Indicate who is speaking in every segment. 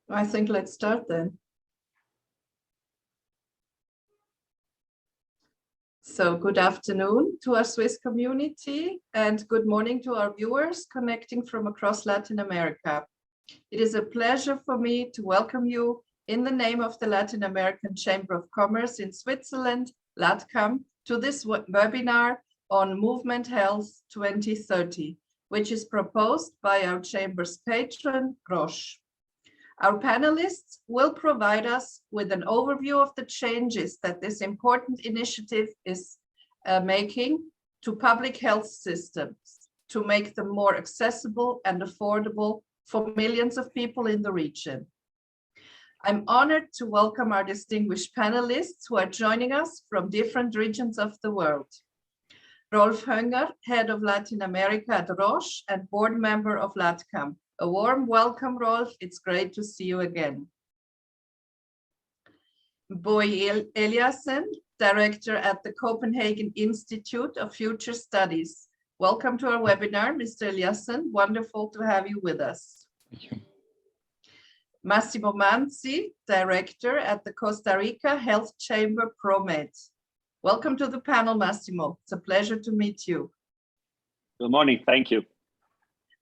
Speaker 1: I think let's start then. So good afternoon to our Swiss community and good morning to our viewers connecting from across Latin America. It is a pleasure for me to welcome you in the name of the Latin American Chamber of Commerce in Switzerland, LATCAM, to this webinar on Movement Health 2030, which is proposed by our Chamber's patron, Roche. Our panelists will provide us with an overview of the changes that this important initiative is making to public health systems to make them more accessible and affordable for millions of people in the region. I'm honored to welcome our distinguished panelists who are joining us from different regions of the world. Rolf Hönger, Head of Latin America at Roche and board member of LATCAM. A warm welcome, Rolf. It's great to see you again. Boy Eliassen, Director at the Copenhagen Institute of Future Studies. Welcome to our webinar, Mr. Eliassen. Wonderful to have you with us.
Speaker 2: Thank you.
Speaker 1: Massimo Manzi, Director at the Costa Rica Health Chamber ProMed. Welcome to the panel, Massimo. It's a pleasure to meet you.
Speaker 2: Good morning. Thank you.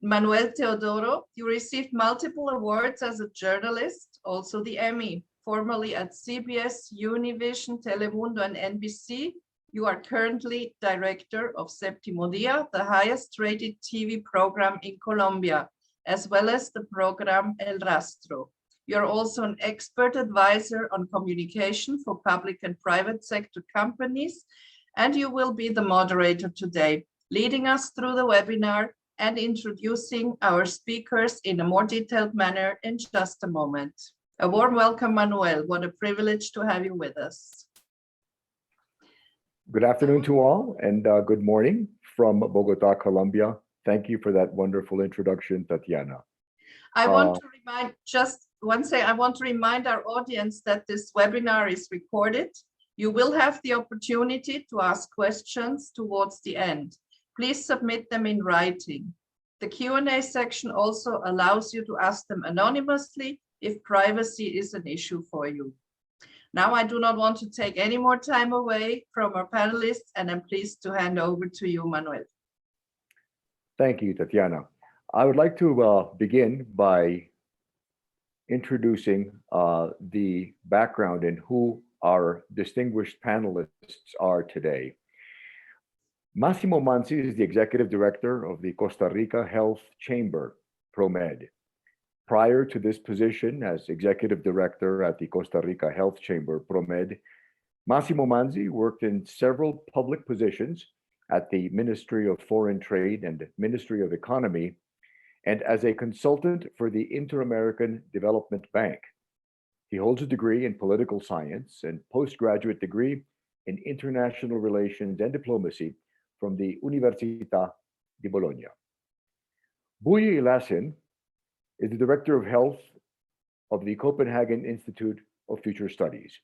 Speaker 1: Manuel Teodoro, you received multiple awards as a journalist, also the Emmy, formerly at CBS, Univision, Telemundo, and NBC. You are currently director of Séptimo Día, the highest rated TV program in Colombia, as well as the program El Rastro. You're also an expert advisor on communication for public and private sector companies, and you will be the moderator today, leading us through the webinar and introducing our speakers in a more detailed manner in just a moment. A warm welcome, Manuel. What a privilege to have you with us.
Speaker 3: Good afternoon to all, and good morning from Bogota, Colombia. Thank you for that wonderful introduction, Tatiana.
Speaker 1: I want to remind, just one second, I want to remind our audience that this webinar is recorded. You will have the opportunity to ask questions towards the end. Please submit them in writing. The Q&A section also allows you to ask them anonymously if privacy is an issue for you. Now, I do not want to take any more time away from our panelists, and I'm pleased to hand over to you, Manuel.
Speaker 3: Thank you, Tatiana. I would like to begin by introducing the background and who our distinguished panelists are today. Massimo Manzi is the executive director of the Costa Rica Health Chamber, ProMed. Prior to this position as executive director at the Costa Rica Health Chamber, ProMed, Massimo Manzi worked in several public positions at the Ministry of Foreign Trade and Ministry of Economy, and as a consultant for the Inter-American Development Bank. He holds a degree in political science and postgraduate degree in international relations and diplomacy from the Università di Bologna. Boy Eliassen is the Director of Health of the Copenhagen Institute of Future Studies.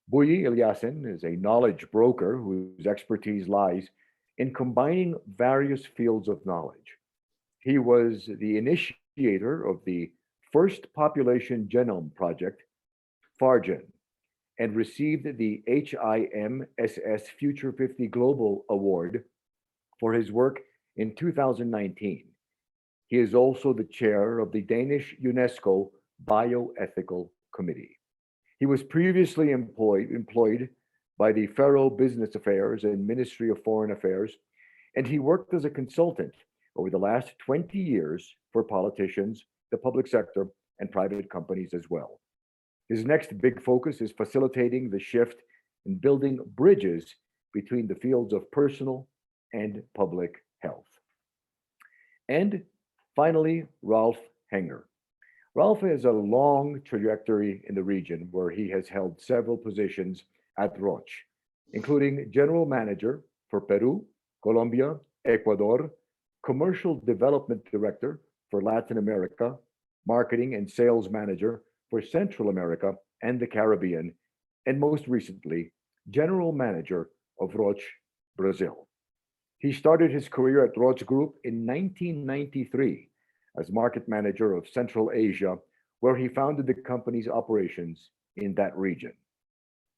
Speaker 3: Boy Eliassen is a knowledge broker whose expertise lies in combining various fields of knowledge. He was the initiator of the first population genome project, FARGen, and received the HIMSS Future 50 Global Award for his work in 2019. He is also the chair of the Danish UNESCO Bioethical Committee. He was previously employed by the Faro Business Affairs and Ministry of Foreign Affairs, and he worked as a consultant over the last 20 years for politicians, the public sector, and private companies as well. His next big focus is facilitating the shift in building bridges between the fields of personal and public health. And finally, Rolf Hönger. Rolf has a long trajectory in the region where he has held several positions at Roche, including general manager for Peru, Colombia, Ecuador, commercial development director for Latin America, marketing and sales manager for Central America and the Caribbean, and most recently, general manager of Roche Brazil. He started his career at Roche Group in 1993 as market manager of Central Asia, where he founded the company's operations in that region.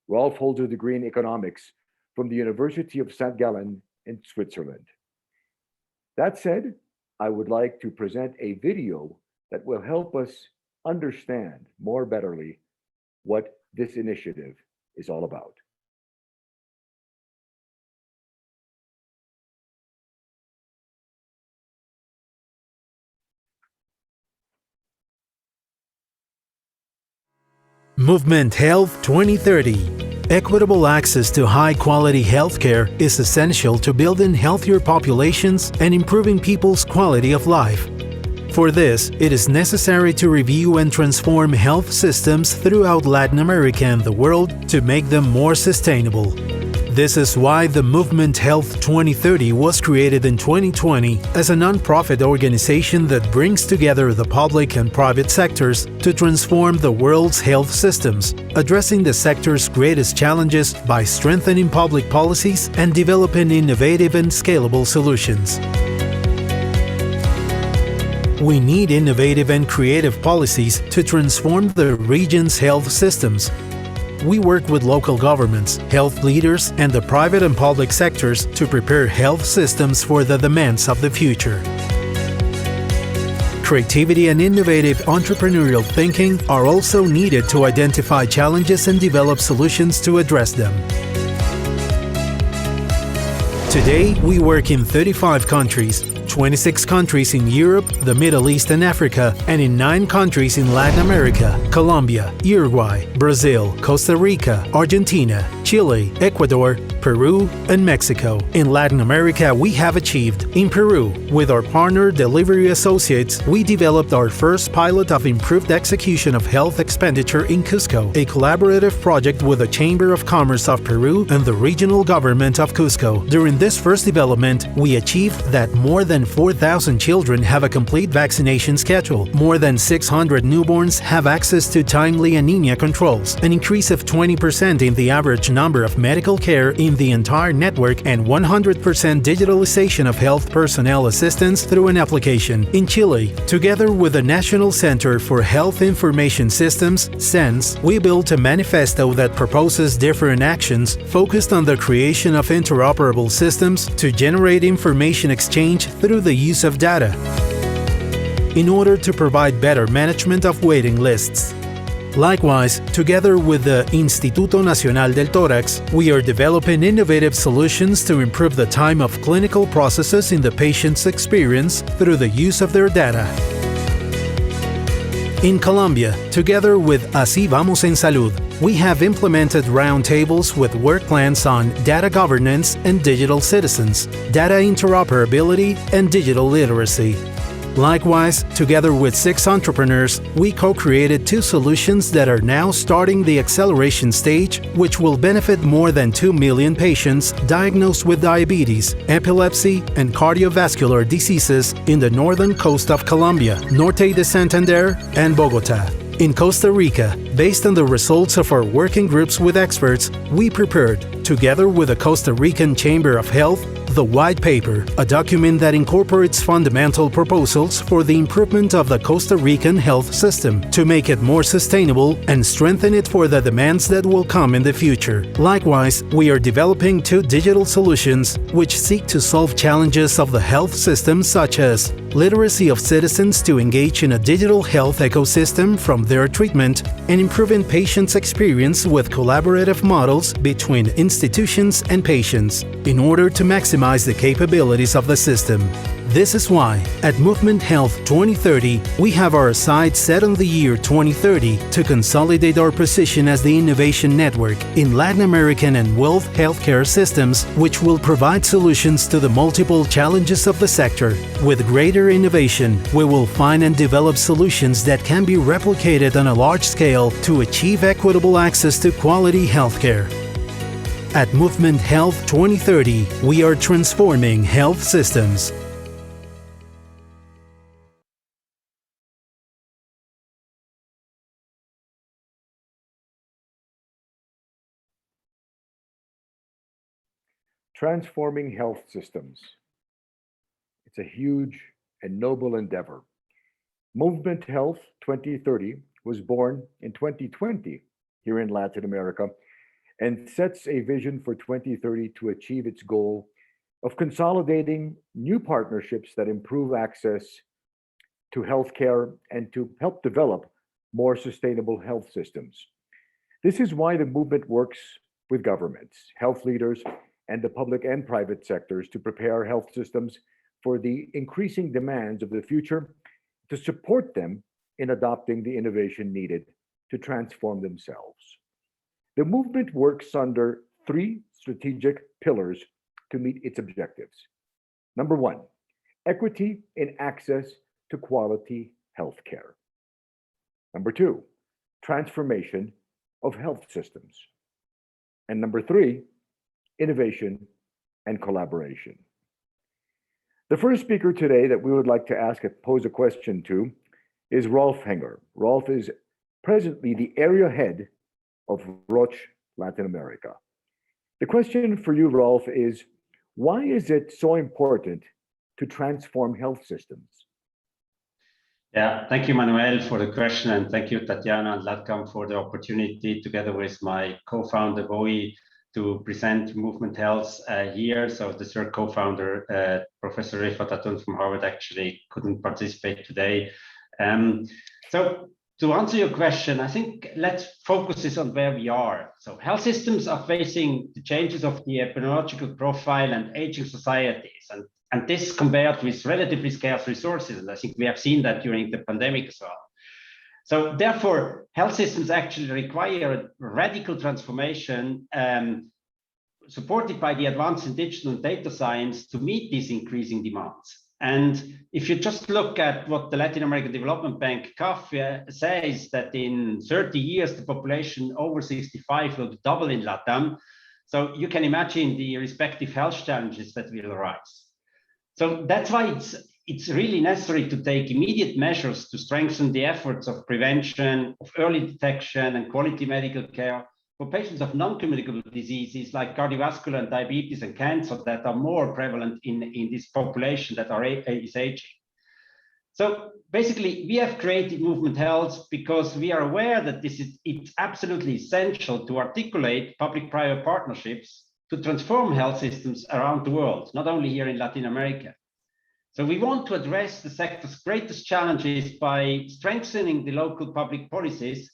Speaker 3: Rolf holds a degree in economics from the University of St. Gallen in Switzerland. That said, I would like to present a video that will help us understand more betterly what this initiative is all about.
Speaker 4: Movement Health 2030. Equitable access to high-quality healthcare is essential to building healthier populations and improving people's quality of life. For this, it is necessary to review and transform health systems throughout Latin America and the world to make them more sustainable. This is why the Movement Health 2030 was created in 2020 as a non-profit organization that brings together the public and private sectors to transform the world's health systems, addressing the sector's greatest challenges by strengthening public policies and developing innovative and scalable solutions. We need innovative and creative policies to transform the region's health systems. We work with local governments, health leaders, and the private and public sectors to prepare health systems for the demands of the future. Creativity and innovative entrepreneurial thinking are also needed to identify challenges and develop solutions to address them. Today, we work in 35 countries, 26 countries in Europe, the Middle East and Africa, and in 9 countries in Latin America: Colombia, Uruguay, Brazil, Costa Rica, Argentina, Chile, Ecuador, Peru, and Mexico. In Latin America, we have achieved. In Peru, with our partner Delivery Associates, we developed our first pilot of improved execution of health expenditure in Cusco, a collaborative project with the Chamber of Commerce of Peru and the regional government of Cusco. During this first development, we achieved that more than 4,000 children have a complete vaccination schedule. More than 600 newborns have access to timely anemia controls, an increase of 20% in the average number of medical care in the entire network, and 100% digitalization of health personnel assistance through an application. In Chile, together with the National Center for Health Information Systems, CENS, we built a manifesto that proposes different actions focused on the creation of interoperable systems to generate information exchange through the use of data in order to provide better management of waiting lists. Likewise, together with the Instituto Nacional del Tórax, we are developing innovative solutions to improve the time of clinical processes in the patient's experience through the use of their data. In Colombia, together with Así Vamos en Salud, we have implemented roundtables with work plans on data governance and digital citizens, data interoperability, and digital literacy. Likewise, together with 6 entrepreneurs, we co-created 2 solutions that are now starting the acceleration stage, which will benefit more than 2 million patients diagnosed with diabetes, epilepsy, and cardiovascular diseases in the northern coast of Colombia, Norte de Santander, and Bogotá. In Costa Rica, based on the results of our working groups with experts, we prepared, together with the Costa Rican Chamber of Health, the White Paper, a document that incorporates fundamental proposals for the improvement of the Costa Rican health system to make it more sustainable and strengthen it for the demands that will come in the future. Likewise, we are developing 2 digital solutions which seek to solve challenges of the health system, such as literacy of citizens to engage in a digital health ecosystem from their treatment, and improving patients' experience with collaborative models between institutions and patients in order to maximize the capabilities of the system. This is why, at Movement Health 2030, we have our sights set on the year 2030 to consolidate our position as the innovation network in Latin American and world healthcare systems, which will provide solutions to the multiple challenges of the sector. With greater innovation, we will find and develop solutions that can be replicated on a large scale to achieve equitable access to quality healthcare. At Movement Health 2030, we are transforming health systems.
Speaker 3: Transforming health systems. It's a huge and noble endeavor. Movement Health 2030 was born in 2020 here in Latin America and sets a vision for 2030 to achieve its goal of consolidating new partnerships that improve access to healthcare and to help develop more sustainable health systems. This is why the movement works with governments, health leaders, and the public and private sectors to prepare health systems for the increasing demands of the future, to support them in adopting the innovation needed to transform themselves. The movement works under three strategic pillars to meet its objectives. Number one, equity in access to quality healthcare. Number two, transformation of health systems. And number three, innovation and collaboration. The first speaker today that we would like to pose a question to is Rolf Henger. Rolf is presently the area head of Roche Latin America. The question for you, Rolf, is why is it so important to transform health systems?
Speaker 5: Yeah, thank you, Manuel, for the question, and thank you, Tatiana and Latcam, for the opportunity, together with my co-founder, Bowie, to present Movement Health here. So the third co-founder, Professor Rifat Atun from Harvard, actually couldn't participate today. So to answer your question, I think let's focus on where we are. So health systems are facing the changes of the epidemiological profile and aging societies, and this compared with relatively scarce resources. And I think we have seen that during the pandemic as well. So therefore, health systems actually require a radical transformation supported by the advances in digital and data science to meet these increasing demands. And if you just look at what the Latin American Development Bank, CAF, says that in 30 years, the population over 65 will double in LATAM. So you can imagine the respective health challenges that will arise. So that's why it's really necessary to take immediate measures to strengthen the efforts of prevention, of early detection and quality medical care for patients of non-communicable diseases like cardiovascular and diabetes and cancer that are more prevalent in this population that is aging. So basically, we have created Movement Health because we are aware that it's absolutely essential to articulate public-private partnerships to transform health systems around the world, not only here in Latin America. So we want to address the sector's greatest challenges by strengthening the local public policies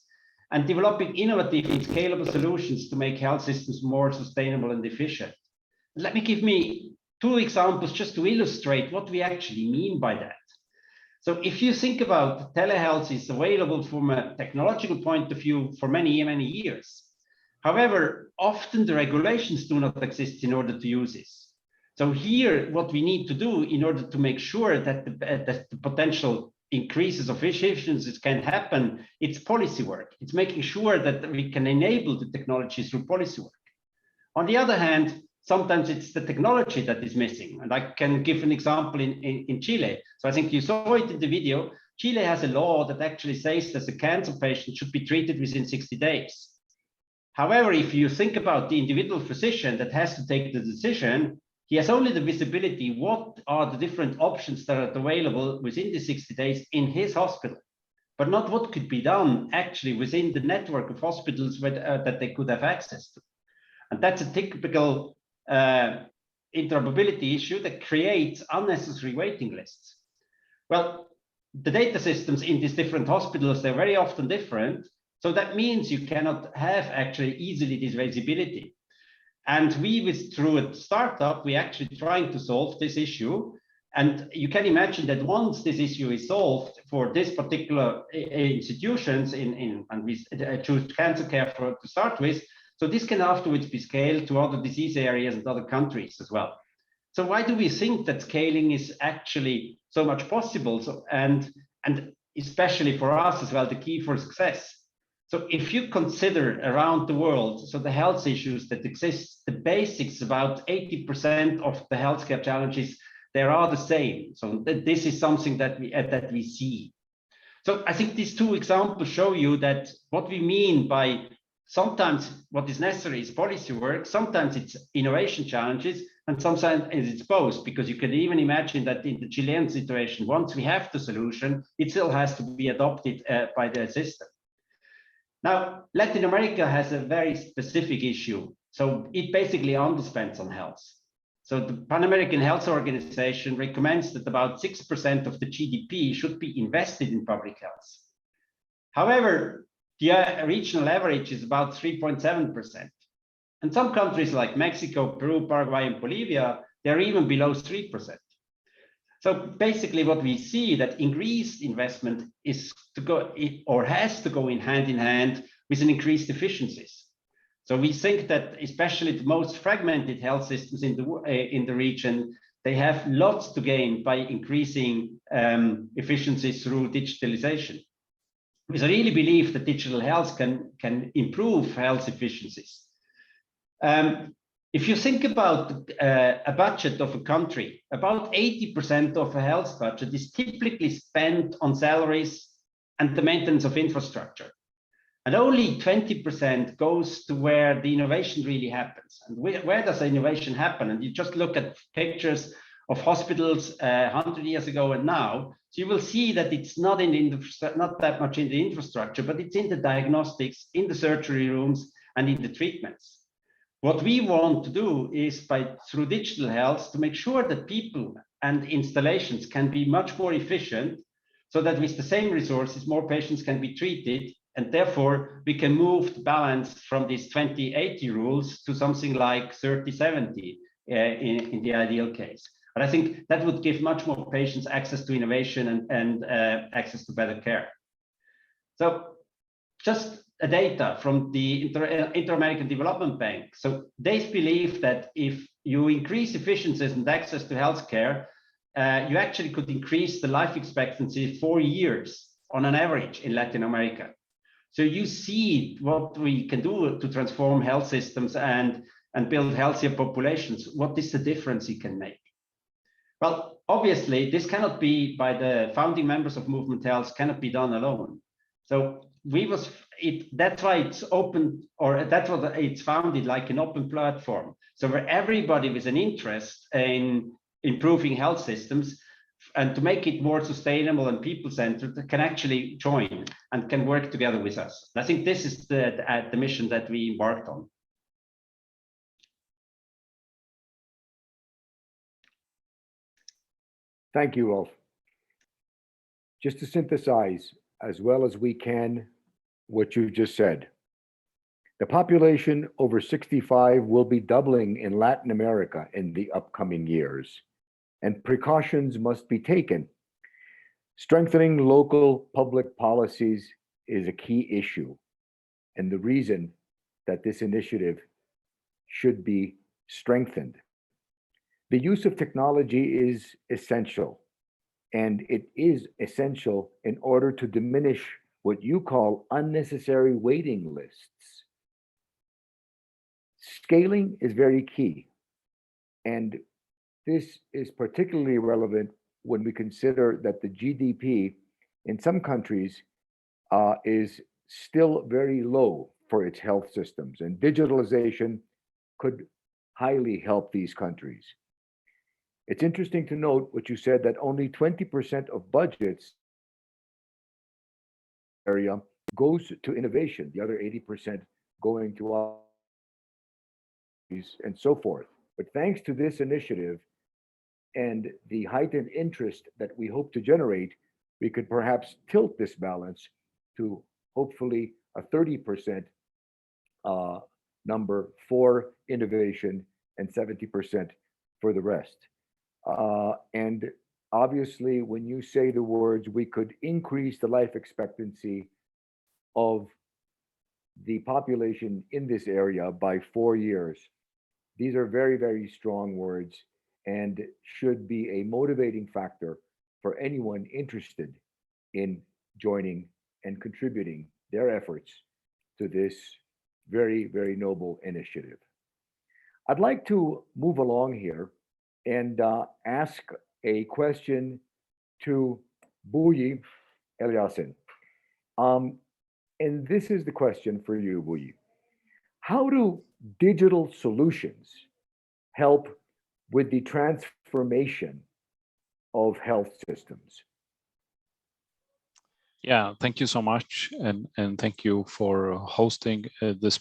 Speaker 5: and developing innovative and scalable solutions to make health systems more sustainable and efficient. Let me give two examples just to illustrate what we actually mean by that. So if you think about telehealth is available from a technological point of view for many, many years. However, often the regulations do not exist in order to use this. So here, what we need to do in order to make sure that the potential increases of efficiencies can happen, it's policy work. It's making sure that we can enable the technology through policy work. On the other hand, sometimes it's the technology that is missing. And I can give an example in Chile. So I think you saw it in the video. Chile has a law that actually says that a cancer patient should be treated within 60 days. However, if you think about the individual physician that has to take the decision, he has only the visibility what are the different options that are available within the 60 days in his hospital, but not what could be done actually within the network of hospitals that they could have access to. And that's a typical interoperability issue that creates unnecessary waiting lists. Well, the data systems in these different hospitals, they're very often different. So that means you cannot have actually easily this visibility. And through a startup, we're actually trying to solve this issue. And you can imagine that once this issue is solved for this particular institutions and we choose cancer care to start with, so this can afterwards be scaled to other disease areas and other countries as well. So why do we think that scaling is actually so much possible? So, and especially for us as well, the key for success. So if you consider around the world, so the health issues that exist, the basics, about 80% of the healthcare challenges, they are the same. So this is something that we see. So I think these two examples show you that what we mean by sometimes what is necessary is policy work, sometimes it's innovation challenges, and sometimes it's both, because you can even imagine that in the Chilean situation, once we have the solution, it still has to be adopted by the system. Now, Latin America has a very specific issue. So it basically underspends on health. So the Pan American Health Organization recommends that about 6% of the GDP should be invested in public health. However, the regional average is about 3.7%. And some countries like Mexico, Peru, Paraguay, and Bolivia, they're even below 3%. So basically what we see that increased investment is to go, or has to go in hand with an increased efficiencies. So we think that especially the most fragmented health systems in the region, they have lots to gain by increasing efficiencies through digitalization. Because I really believe that digital health can improve health efficiencies. If you think about a budget of a country, about 80% of a health budget is typically spent on salaries and the maintenance of infrastructure. And only 20% goes to where the innovation really happens. And where does the innovation happen? And you just look at pictures of hospitals 100 years ago and now, so you will see that it's not that much in the infrastructure, but it's in the diagnostics, in the surgery rooms, and in the treatments. What we want to do is through digital health to make sure that people and installations can be much more efficient so that with the same resources, more patients can be treated. And therefore, we can move the balance from these 20-80 rules to something like 30-70 in the ideal case. But I think that would give much more patients access to innovation and access to better care. So just data from the Inter-American Development Bank. So they believe that if you increase efficiencies and access to healthcare, you actually could increase the life expectancy 4 years on an average in Latin America. So you see what we can do to transform health systems and build healthier populations. What is the difference it can make? Well, obviously, this cannot be by the founding members of Movement Health, cannot be done alone. So that's why it's open, or that's what it's founded like an open platform. So where everybody with an interest in improving health systems and to make it more sustainable and people-centered can actually join and can work together with us. And I think this is the mission that we embarked on.
Speaker 3: Thank you, Rolf. Just to synthesize as well as we can what you just said. The population over 65 will be doubling in Latin America in the upcoming years, and precautions must be taken. Strengthening local public policies is a key issue, and the reason that this initiative should be strengthened. The use of technology is essential, and it is essential in order to diminish what you call unnecessary waiting lists. Scaling is very key, and this is particularly relevant when we consider that the GDP in some countries is still very low for its health systems, and digitalization could highly help these countries. It's interesting to note what you said, that only 20% of budgets area goes to innovation, the other 80% going to and so forth. But thanks to this initiative and the heightened interest that we hope to generate, we could perhaps tilt this balance to hopefully a 30% number for innovation and 70% for the rest. And obviously, when you say the words, we could increase the life expectancy of the population in this area by 4 years. These are very, very strong words and should be a motivating factor for anyone interested in joining and contributing their efforts to this very, very noble initiative. I'd like to move along here and ask a question to Buyi Eliasin. And this is the question for you, Buyi. How do digital solutions help with the transformation of health systems?
Speaker 6: Yeah, thank you so much, and thank you for hosting this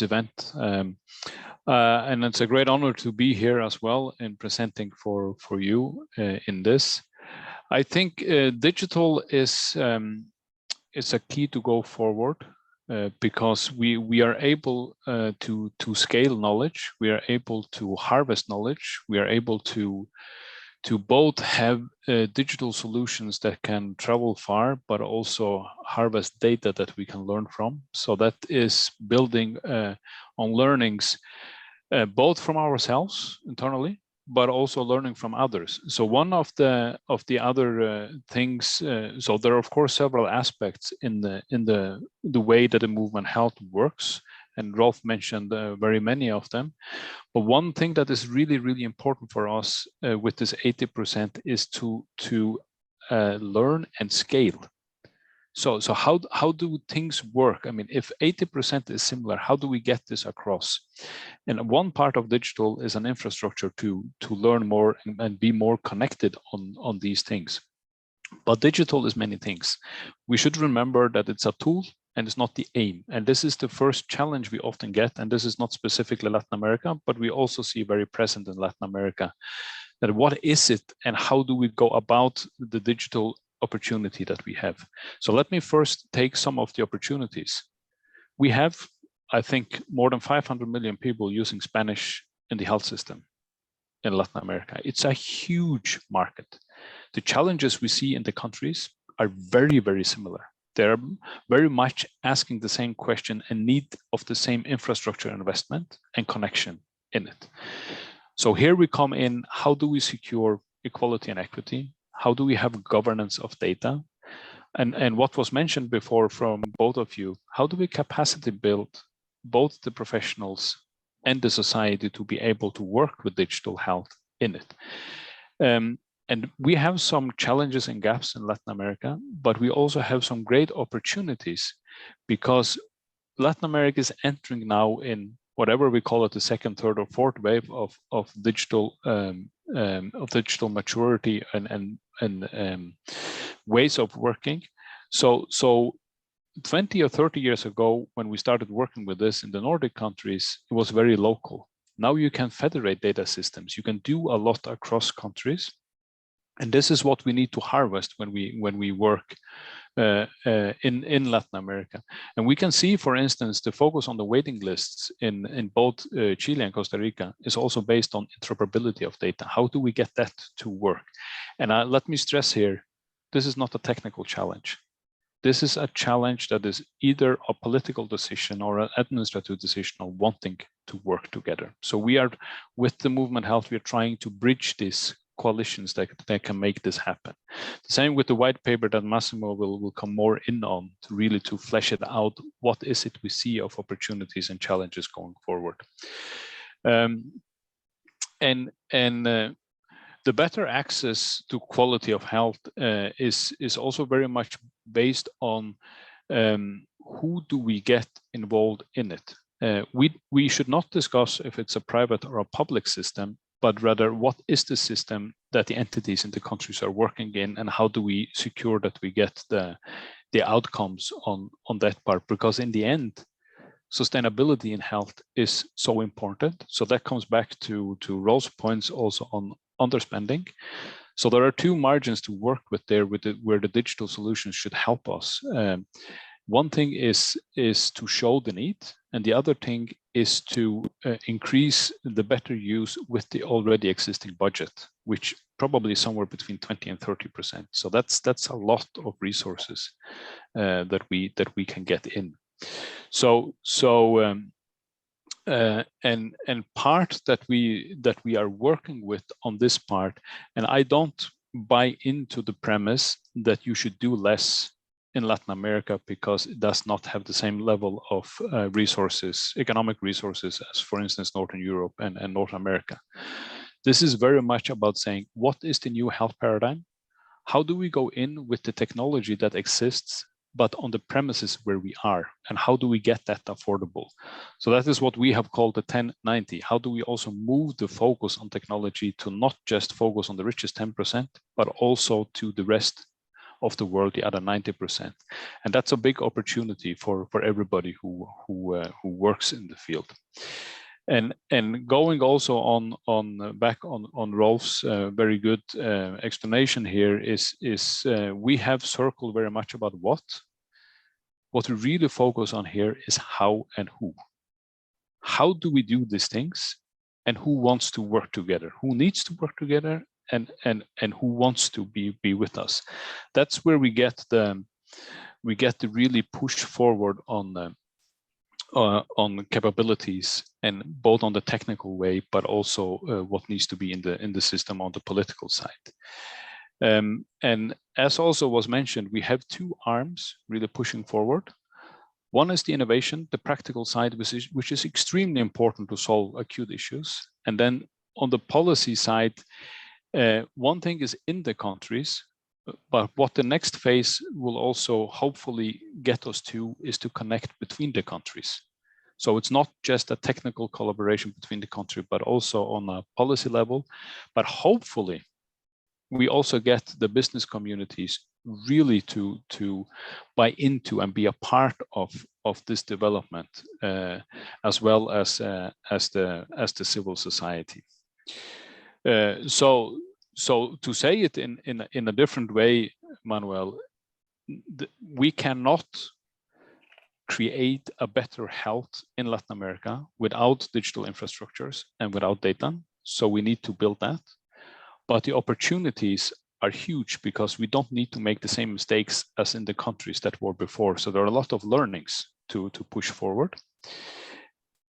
Speaker 6: event. And it's a great honor to be here as well and presenting for you in this. I think digital is a key to go forward because we are able to scale knowledge, we are able to harvest knowledge, we are able to both have digital solutions that can travel far, but also harvest data that we can learn from. So that is building on learnings, both from ourselves internally, but also learning from others. So one of the other things, so there are of course several aspects in the way that the movement health works, and Rolf mentioned very many of them. But one thing that is really important for us with this 80% is to learn and scale. So how do things work? I mean, if 80% is similar, how do we get this across? And one part of digital is an infrastructure to learn more and be more connected on these things. But digital is many things. We should remember that it's a tool and it's not the aim. And this is the first challenge we often get. And this is not specifically Latin America, but we also see very present in Latin America, that what is it and how do we go about the digital opportunity that we have? So let me first take some of the opportunities. We have, I think, more than 500 million people using Spanish in the health system in Latin America. It's a huge market. The challenges we see in the countries are very similar. They're very much asking the same question and need of the same infrastructure investment and connection in it. So here we come in, how do we secure equality and equity? How do we have governance of data? And what was mentioned before from both of you, how do we capacity build both the professionals and the society to be able to work with digital health in it? And we have some challenges and gaps in Latin America, but we also have some great opportunities because Latin America is entering now in whatever we call it, the second, third, or fourth wave of digital maturity and ways of working. So 20 or 30 years ago, when we started working with this in the Nordic countries, it was very local. Now you can federate data systems. You can do a lot across countries. And this is what we need to harvest when we work in Latin America. And we can see, for instance, the focus on the waiting lists in both Chile and Costa Rica is also based on interoperability of data. How do we get that to work? And let me stress here, this is not a technical challenge. This is a challenge that is either a political decision or an administrative decision of wanting to work together. So we are, with the Movement Health, we are trying to bridge this coalitions that can make this happen. The same with the white paper that Massimo will come more in on to really to flesh it out. What is it we see of opportunities and challenges going forward? The better access to quality of health is also very much based on who do we get involved in it. We should not discuss if it's a private or a public system, but rather what is the system that the entities in the countries are working in, and how do we secure that we get the outcomes on that part? Because in the end, sustainability in health is so important. So that comes back to Rolf's points also on underspending. So there are two margins to work with there, where the digital solutions should help us. One thing is to show the need, and the other thing is to increase the better use with the already existing budget, which probably is somewhere between 20 and 30%. So that's a lot of resources that we can get in. And part that we are working with on this part, and I don't buy into the premise that you should do less in Latin America because it does not have the same level of resources, economic resources, as for instance Northern Europe and North America. This is very much about saying, what is the new health paradigm? How do we go in with the technology that exists, but on the premises where we are, and how do we get that affordable? So that is what we have called the 10-90. How do we also move the focus on technology to not just focus on the richest 10%, but also to the rest of the world, the other 90%. And that's a big opportunity for everybody who works in the field. And going also on back on Rolf's very good explanation here is we have circled very much about what we really focus on here is how and who. How do we do these things, and who wants to work together? Who needs to work together, and who wants to be with us? That's where we get the really push forward on capabilities, and both on the technical way, but also what needs to be in the system on the political side. And as also was mentioned, we have two arms really pushing forward. One is the innovation, the practical side, which is extremely important to solve acute issues. And then on the policy side, one thing is in the countries, but what the next phase will also hopefully get us to is to connect between the countries. So it's not just a technical collaboration between the country, but also on a policy level. But hopefully, we also get the business communities really to buy into and be a part of this development, as well as the civil society. So to say it in a different way, Manuel, we cannot create a better health in Latin America without digital infrastructures and without data. So we need to build that. But the opportunities are huge because we don't need to make the same mistakes as in the countries that were before. So there are a lot of learnings to push forward.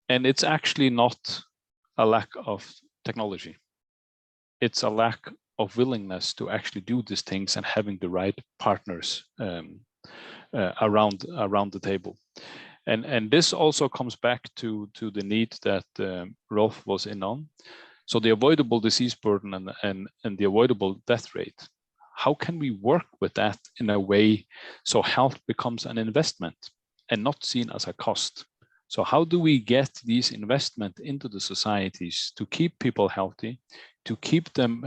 Speaker 6: And it's actually not a lack of technology. It's a lack of willingness to actually do these things and having the right partners around the table. And this also comes back to the need that Rolf was in on. So the avoidable disease burden and the avoidable death rate, how can we work with that in a way so health becomes an investment and not seen as a cost? So how do we get these investment into the societies to keep people healthy, to keep them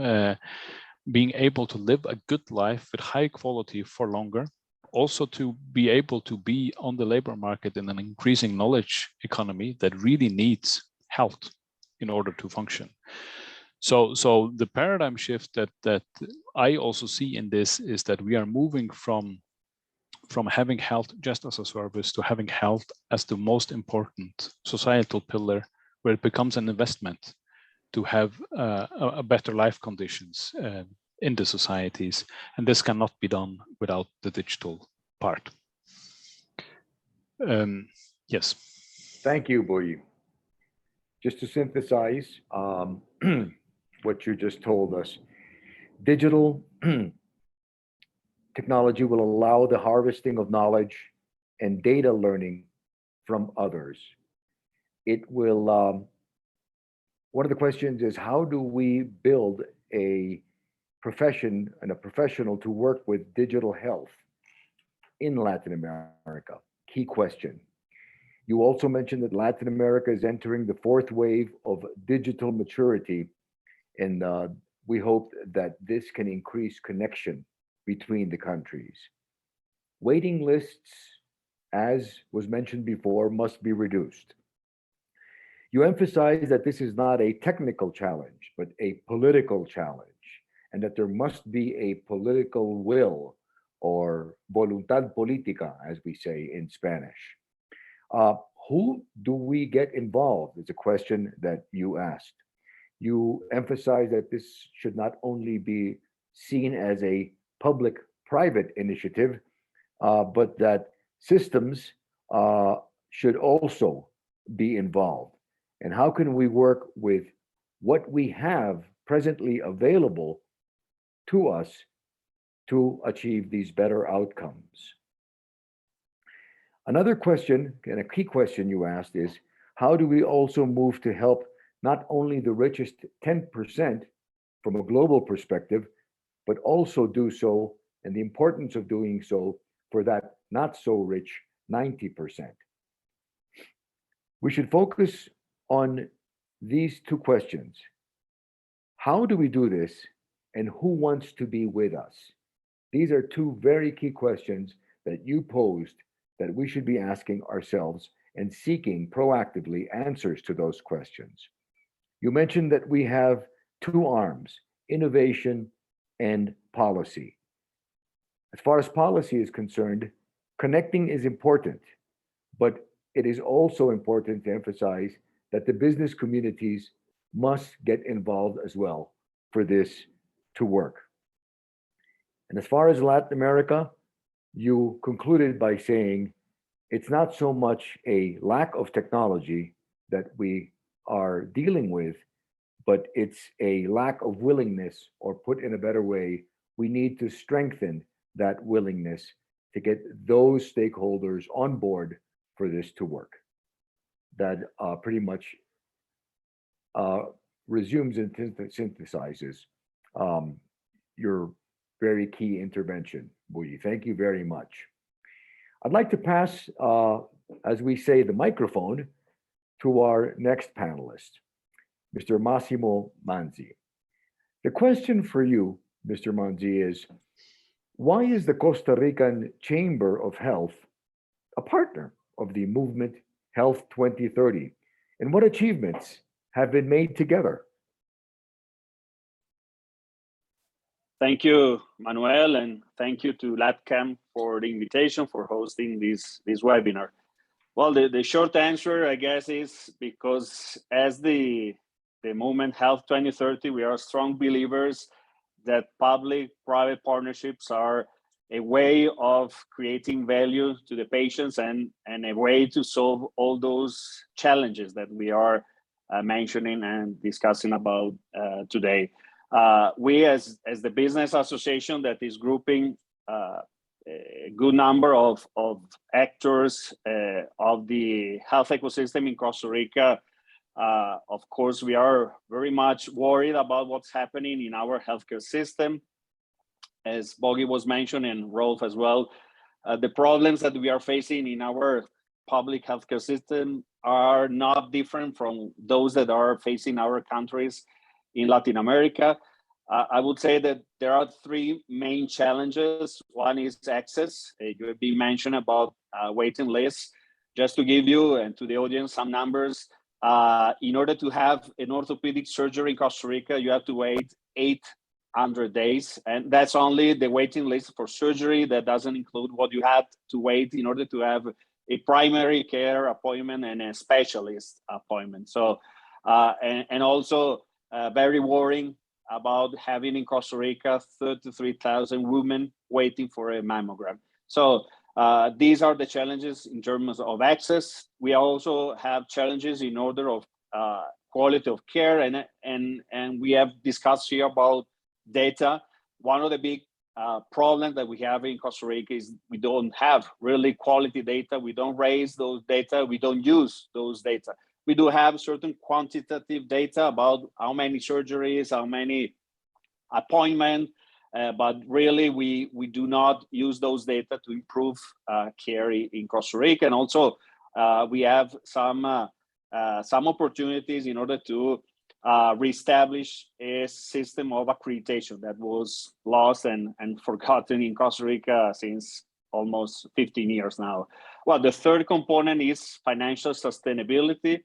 Speaker 6: being able to live a good life with high quality for longer, also to be able to be on the labor market in an increasing knowledge economy that really needs health in order to function. So the paradigm shift that I also see in this is that we are moving from having health just as a service to having health as the most important societal pillar, where it becomes an investment to have a better life conditions in the societies. And this cannot be done without the digital part. Yes.
Speaker 3: Thank you, Boyi. Just to synthesize what you just told us, digital technology will allow the harvesting of knowledge and data learning from others. It will, one of the questions is, how do we build a profession and a professional to work with digital health in Latin America? Key question. You also mentioned that Latin America is entering the fourth wave of digital maturity, and we hope that this can increase connection between the countries. Waiting lists, as was mentioned before, must be reduced. You emphasize that this is not a technical challenge, but a political challenge, and that there must be a political will, or voluntad política, as we say in Spanish. Who do we get involved is a question that you asked. You emphasize that this should not only be seen as a public-private initiative, but that systems should also be involved. And how can we work with what we have presently available to us to achieve these better outcomes? Another question, and a key question you asked, is how do we also move to help not only the richest 10% from a global perspective, but also do so, and the importance of doing so for that not so rich 90%. We should focus on these two questions. How do we do this, and who wants to be with us? These are two very key questions that you posed that we should be asking ourselves and seeking proactively answers to those questions. You mentioned that we have two arms, innovation and policy. As far as policy is concerned, connecting is important, but it is also important to emphasize that the business communities must get involved as well for this to work. And as far as Latin America, you concluded by saying it's not so much a lack of technology that we are dealing with, but it's a lack of willingness, or put in a better way, we need to strengthen that willingness to get those stakeholders on board for this to work. That pretty much resumes and synthesizes your very key intervention, Bui. Thank you very much. I'd like to pass, as we say, the microphone to our next panelist, Mr. Massimo Manzi. The question for you, Mr. Manzi, is why is the Costa Rican Chamber of Health a partner of the movement Health 2030? And what achievements have been made together?
Speaker 2: Thank you, Manuel, and thank you to LATCAM for the invitation for hosting this webinar. Well, the short answer, I guess, is because as the movement Health 2030, we are strong believers that public-private partnerships are a way of creating value to the patients and a way to solve all those challenges that we are mentioning and discussing about today. We, as the business association that is grouping a good number of actors of the health ecosystem in Costa Rica, of course, we are very much worried about what's happening in our healthcare system. As Bogi was mentioning, and Rolf as well, the problems that we are facing in our public healthcare system are not different from those that are facing our countries in Latin America. I would say that there are three main challenges. One is access. You have been mentioned about waiting lists. Just to give you and to the audience some numbers, in order to have an orthopedic surgery in Costa Rica, you have to wait 800 days. And that's only the waiting list for surgery. That doesn't include what you have to wait in order to have a primary care appointment and a specialist appointment. So, and also very worrying about having in Costa Rica 33,000 women waiting for a mammogram. So these are the challenges in terms of access. We also have challenges in order of quality of care, and we have discussed here about data. One of the big problems that we have in Costa Rica is we don't have really quality data. We don't raise those data. We don't use those data. We do have certain quantitative data about how many surgeries, how many appointments, but really we do not use those data to improve care in Costa Rica. And also we have some opportunities in order to reestablish a system of accreditation that was lost and forgotten in Costa Rica since almost 15 years now. Well, the third component is financial sustainability.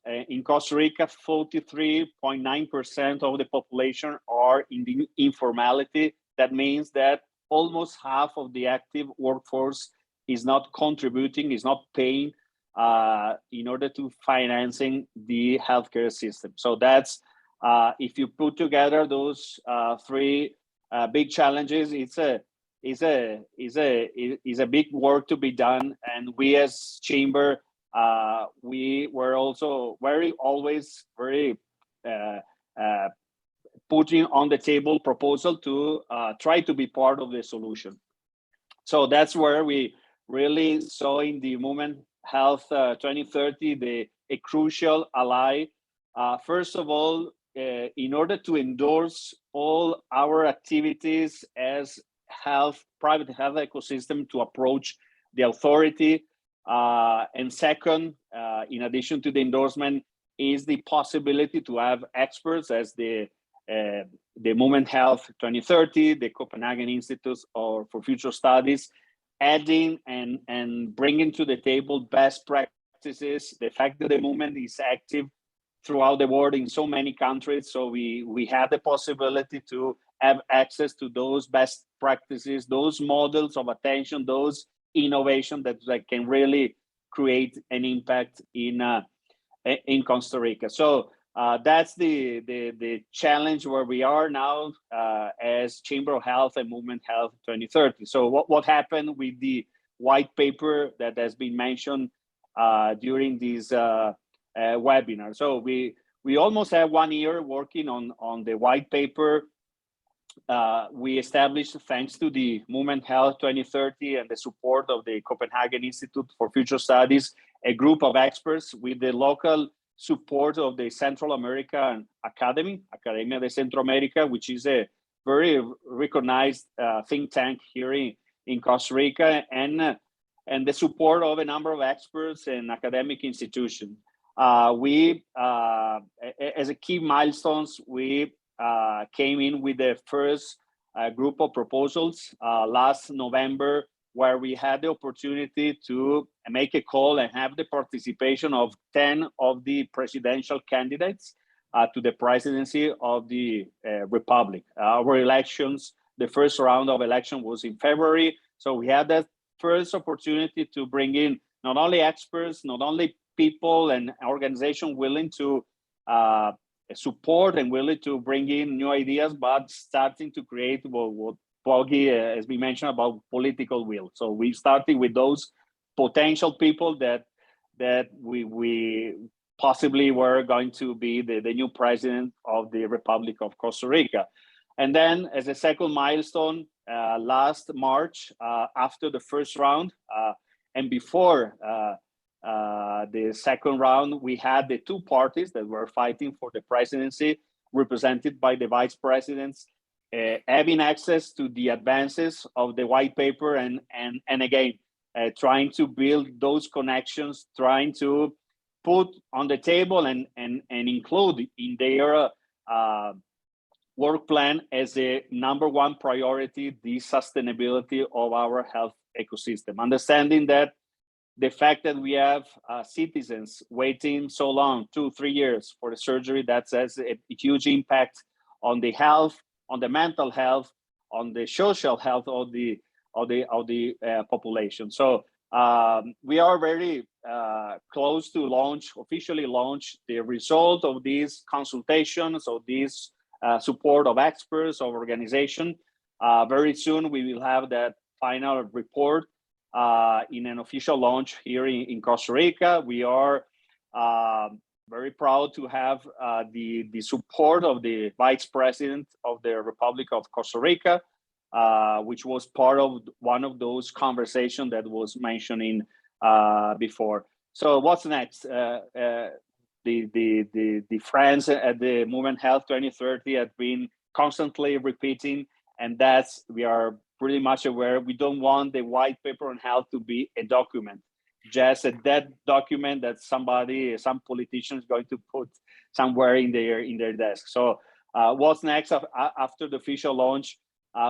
Speaker 2: In Costa Rica, 43.9% of the population are in the informality. That means that almost half of the active workforce is not contributing, is not paying in order to financing the healthcare system. So that's, if you put together those three big challenges, it's a big work to be done. And we as Chamber, we were also always very putting on the table proposal to try to be part of the solution. So that's where we really saw in the movement Health 2030 a crucial ally. First of all, in order to endorse all our activities as private health ecosystem to approach the authority. And second, in addition to the endorsement, is the possibility to have experts as the the Movement Health 2030, the Copenhagen Institute for Future Studies, adding and bringing to the table best practices, the fact that the movement is active throughout the world in so many countries. So we have the possibility to have access to those best practices, those models of attention, those innovation that can really create an impact in Costa Rica. So that's the challenge where we are now as Chamber of Health and Movement Health 2030. So what happened with the white paper that has been mentioned during this webinar? So we almost have 1 year working on the white paper. We established, thanks to the Movement Health 2030 and the support of the Copenhagen Institute for Future Studies, a group of experts with the local support of the Central American Academy, Academia de Centroamérica, which is a very recognized think tank here in Costa Rica, and the support of a number of experts and academic institutions. We, as a key milestones, we came in with the first group of proposals last November, where we had the opportunity to make a call and have the participation of 10 of the presidential candidates to the presidency of the Republic. Our elections, the first round of election was in February. So we had that first opportunity to bring in not only experts, not only people and organizations willing to support and willing to bring in new ideas, but starting to create what Poggi has been mentioned about political will. So we started with those potential people that we possibly were going to be the new president of the Republic of Costa Rica. And then as a second milestone, last March, after the first round and before the second round, we had the two parties that were fighting for the presidency, represented by the vice presidents, having access to the advances of the white paper and again, trying to build those connections, trying to put on the table and include in their work plan as a #1 priority, the sustainability of our health ecosystem. Understanding that the fact that we have citizens waiting so long, 2-3 years for the surgery, that has a huge impact on the health, on the mental health, on the social health of the population. So we are very close to officially launch the result of these consultations, of these support of experts, of organization. Very soon we will have that final report in an official launch here in Costa Rica. We are very proud to have the support of the Vice President of the Republic of Costa Rica, which was part of one of those conversations that was mentioning before. So what's next? The friends at the Movement Health 2030 have been constantly repeating, and we are pretty much aware, we don't want the white paper on health to be a document, just a dead document that some politician is going to put somewhere in their desk. So what's next after the official launch?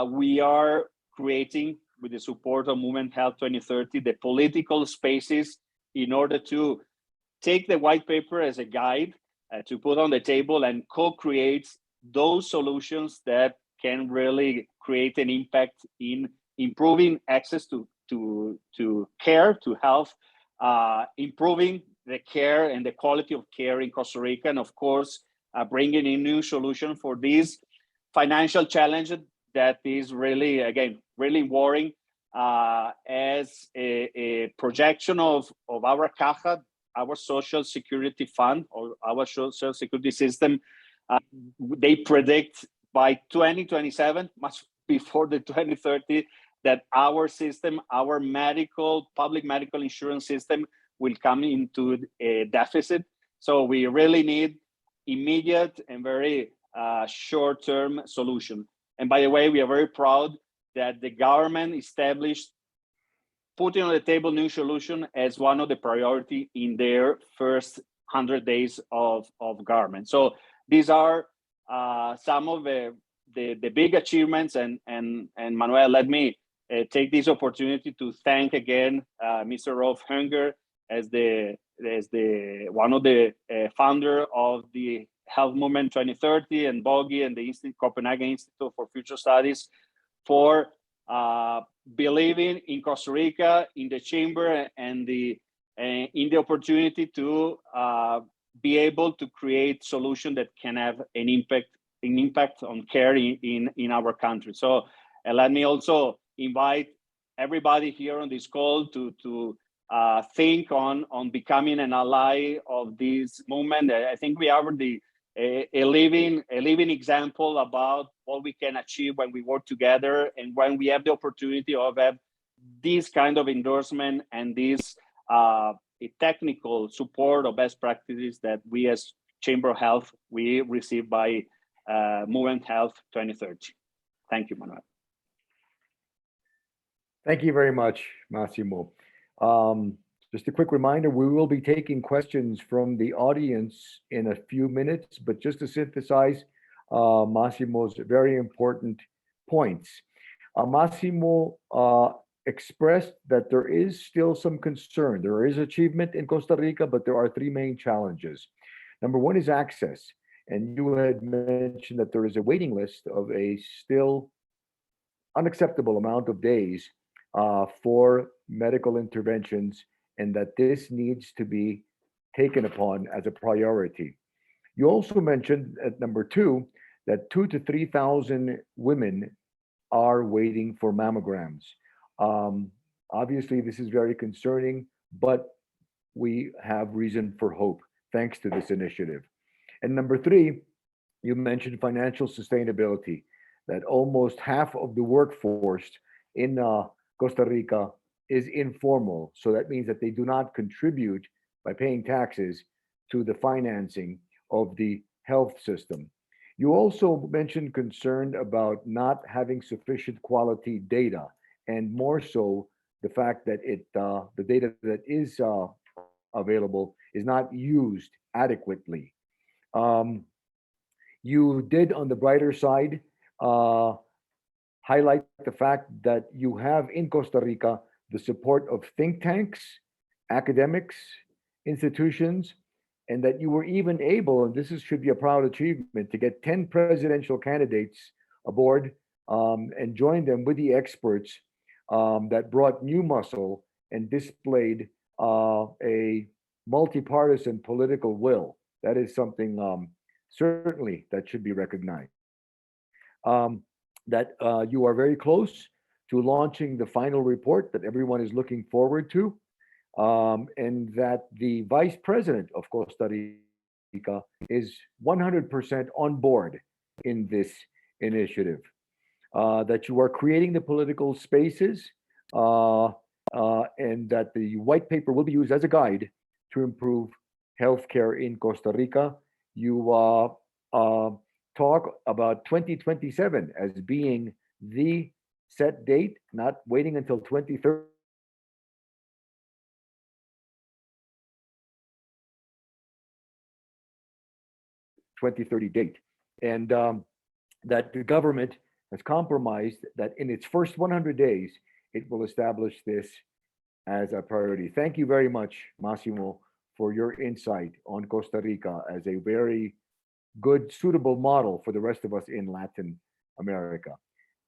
Speaker 2: We are creating, with the support of Movement Health 2030, the political spaces in order to take the white paper as a guide to put on the table and co-create those solutions that can really create an impact in improving access to care, to health, improving the care and the quality of care in Costa Rica, and of course, bringing in new solutions for these financial challenges that is really, again, really worrying. As a projection of our caja, our social security fund, or our social security system, they predict by 2027, much before the 2030, that our system, our public medical insurance system, will come into a deficit. So we really need immediate and very short-term solution. And by the way, we are very proud that the government established putting on the table new solution as one of the priority in their first 100 days of government. So these are some of the big achievements, and Manuel, let me take this opportunity to thank again Mr. Rolf Hunger as one of the founder of the Health Movement 2030, and Bogi and the Copenhagen Institute for Future Studies for believing in Costa Rica, in the chamber, and in the opportunity to be able to create solutions that can have an impact on care in our country. So let me also invite everybody here on this call to think on becoming an ally of this movement. I think we are a living example about what we can achieve when we work together, and when we have the opportunity of have this kind of endorsement and this technical support of best practices that we as Chamber of Health we receive by Movement Health 2030. Thank you, Manuel.
Speaker 3: Thank you very much, Massimo. Just a quick reminder, we will be taking questions from the audience in a few minutes, but just to synthesize Massimo's very important points. Massimo expressed that there is still some concern. There is achievement in Costa Rica, but there are three main challenges. Number one is access. And you had mentioned that there is a waiting list of a still unacceptable amount of days for medical interventions, and that this needs to be taken upon as a priority. You also mentioned at number two that 2,000 to 3,000 women are waiting for mammograms. Obviously, this is very concerning, but we have reason for hope thanks to this initiative. And number three, you mentioned financial sustainability, that almost half of the workforce in Costa Rica is informal. So that means that they do not contribute by paying taxes to the financing of the health system. You also mentioned concern about not having sufficient quality data, and more so the fact that the data that is available is not used adequately. You did, on the brighter side, highlight the fact that you have in Costa Rica the support of think tanks, academics, institutions, and that you were even able, and this should be a proud achievement, to get 10 presidential candidates aboard and join them with the experts that brought new muscle and displayed a multi-partisan political will. That is something certainly that should be recognized. That you are very close to launching the final report that everyone is looking forward to, and that the Vice President of Costa Rica is 100% on board in this initiative. That you are creating the political spaces, and that the white paper will be used as a guide to improve healthcare in Costa Rica. You talk about 2027 as being the set date, not waiting until 2030. Date, and that the government has compromised that in its first 100 days, it will establish this as a priority. Thank you very much, Massimo, for your insight on Costa Rica as a very good, suitable model for the rest of us in Latin America.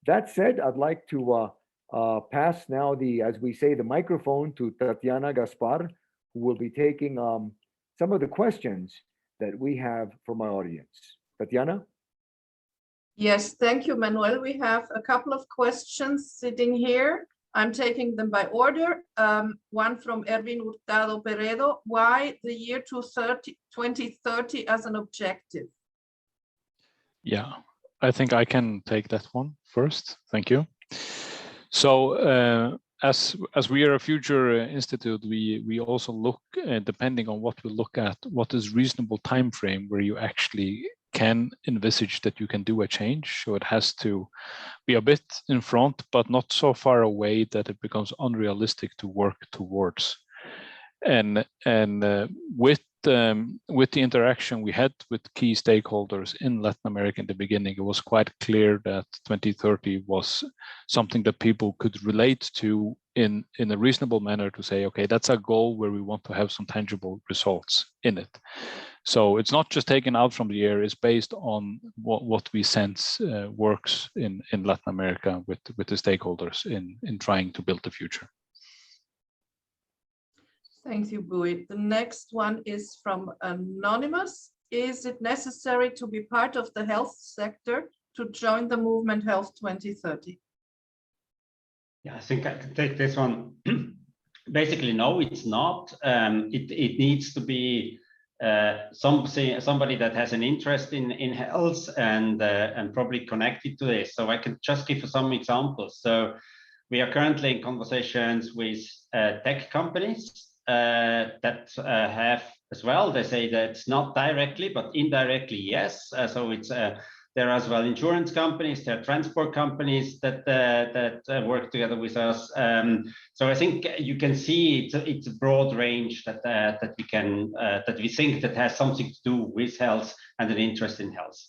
Speaker 3: That said, I'd like to pass now as we say, the microphone to Tatiana Gaspar, who will be taking some of the questions that we have from our audience. Tatiana?
Speaker 1: Yes, thank you, Manuel. We have a couple of questions sitting here. I'm taking them by order. One from Erwin Hurtado Peredo. Why the year 2030 as an objective?
Speaker 6: Yeah, I think I can take that one first. Thank you. So as we are a future institute, we also look, depending on what we look at, what is reasonable time frame where you actually can envisage that you can do a change. So it has to be a bit in front, but not so far away that it becomes unrealistic to work towards. and with the interaction we had with key stakeholders in Latin America in the beginning, it was quite clear that 2030 was something that people could relate to in a reasonable manner, to say, okay, that's a goal where we want to have some tangible results in it. So it's not just taken out from the air, it's based on what we sense works in Latin America with the stakeholders in trying to build the future.
Speaker 1: Thank you, Bui. The next one is from Anonymous. Is it necessary to be part of the health sector to join the movement Health 2030?
Speaker 5: Yeah, I think I can take this one. Basically, no, it's not. It needs to be somebody that has an interest in health and probably connected to this. So I can just give you some examples. So we are currently in conversations with tech companies that have as well. They say that it's not directly, but indirectly, yes. So it's there are as well insurance companies, there are transport companies that work together with us. So I think you can see it's a broad range that we think that has something to do with health and an interest in health.